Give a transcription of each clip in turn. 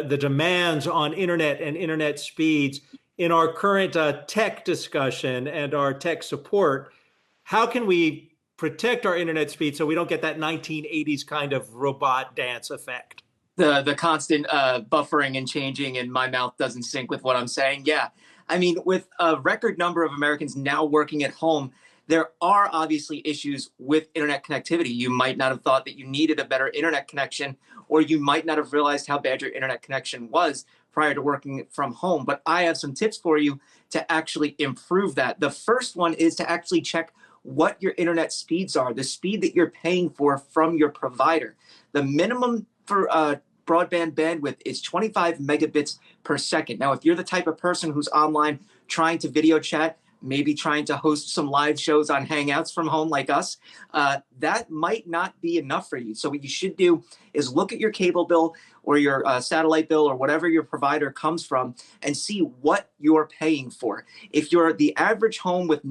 the demands on internet and internet speeds in our current tech discussion and our tech support. How can we protect our internet speed so we don't get that 1980s kind of robot dance effect? The constant buffering and changing, and my mouth doesn't sync with what I'm saying. Yeah. I mean, with a record number of Americans now working at home, there are obviously issues with internet connectivity. You might not have thought that you needed a better internet connection, or you might not have realized how bad your internet connection was prior to working from home. But I have some tips for you to actually improve that. The first one is to actually check what your internet speeds are, the speed that you're paying for from your provider. The minimum for broadband bandwidth is 25 megabits per second. Now, if you're the type of person who's online trying to video chat, maybe trying to host some live shows on Hangouts from home like us, that might not be enough for you. So what you should do is look at your cable bill or your satellite bill or whatever your provider comes from and see what you're paying for. If you're the average home with a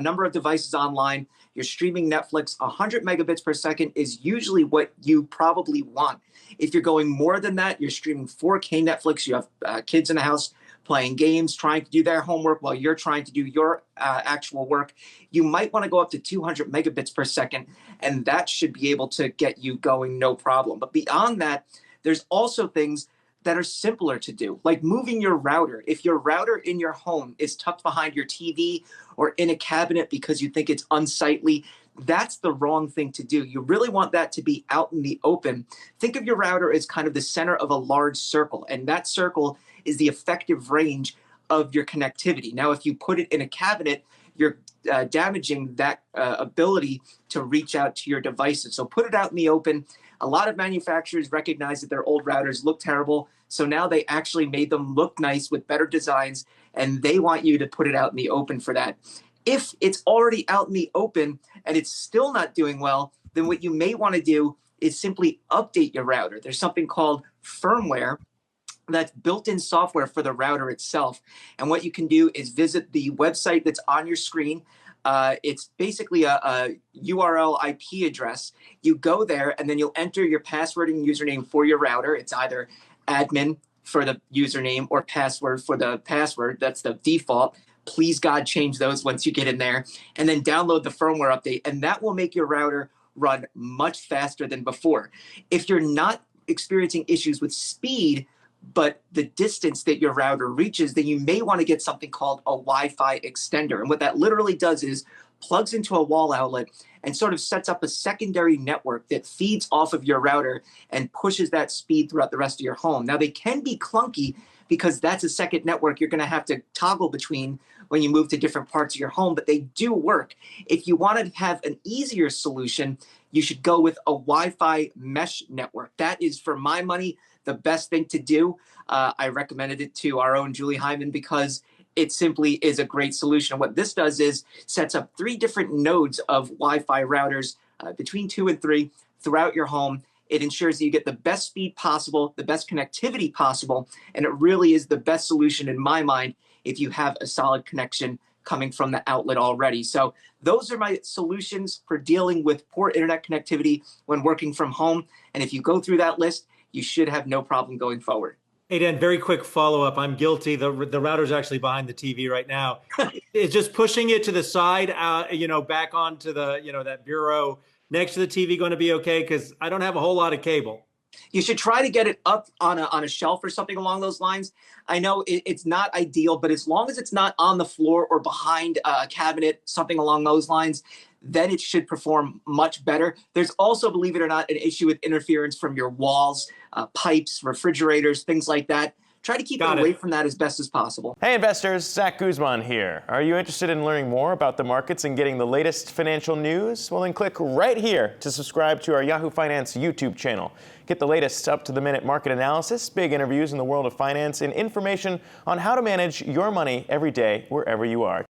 number of devices online, you're streaming Netflix, 100 megabits per second is usually what you probably want. If you're going more than that, you're streaming 4K Netflix, you have kids in the house playing games, trying to do their homework while you're trying to do your actual work, you might want to go up to 200 megabits per second, and that should be able to get you going no problem. But beyond that, there's also things that are simpler to do, like moving your router. If your router in your home is tucked behind your TV or in a cabinet because you think it's unsightly, that's the wrong thing to do. You really want that to be out in the open. Think of your router as kind of the center of a large circle, and that circle is the effective range of your connectivity. Now, if you put it in a cabinet, you're damaging that ability to reach out to your devices. So put it out in the open. A lot of manufacturers recognize that their old routers look terrible, so now they actually made them look nice with better designs, and they want you to put it out in the open for that. If it's already out in the open and it's still not doing well, then what you may want to do is simply update your router. There's something called firmware that's built-in software for the router itself. And what you can do is visit the website that's on your screen. It's basically a URL IP address. You go there and then you'll enter your password and username for your router. It's either admin for the username or password for the password. That's the default. Please God, change those once you get in there, and then download the firmware update, and that will make your router run much faster than before. If you're not experiencing issues with speed, but the distance that your router reaches, then you may want to get something called a Wi-Fi extender. And what that literally does is plugs into a wall outlet and sort of sets up a secondary network that feeds off of your router and pushes that speed throughout the rest of your home. Now, they can be clunky because that's a second network you're going to have to toggle between when you move to different parts of your home, but they do work. If you want to have an easier solution, you should go with a Wi-Fi mesh network. That is, for my money, the best thing to do. I recommended it to our own Julie Hyman because it simply is a great solution. What this does is sets up 3 different nodes of Wi-Fi routers, between 2 and 3, throughout your home. It ensures that you get the best speed possible, the best connectivity possible, and it really is the best solution in my mind if you have a solid connection coming from the outlet already. So those are my solutions for dealing with poor internet connectivity when working from home. And if you go through that list, you should have no problem going forward. Hey, Dan, very quick follow-up. I'm guilty. The router's actually behind the TV right now. It's just pushing it to the side, back onto the, that bureau next to the TV going to be okay? Because I don't have a whole lot of cable. You should try to get it up on a shelf or something along those lines. I know it's not ideal, but as long as it's not on the floor or behind a cabinet, something along those lines, then it should perform much better. There's also, believe it or not, an issue with interference from your walls, pipes, refrigerators, things like that. Try to keep it away from that as best as possible. Hey investors, Zach Guzman here. Are you interested in learning more about the markets and getting the latest financial news? Well, then click right here to subscribe to our Yahoo Finance YouTube channel. Get the latest up-to-the-minute market analysis, big interviews in the world of finance, and information on how to manage your money every day wherever you are.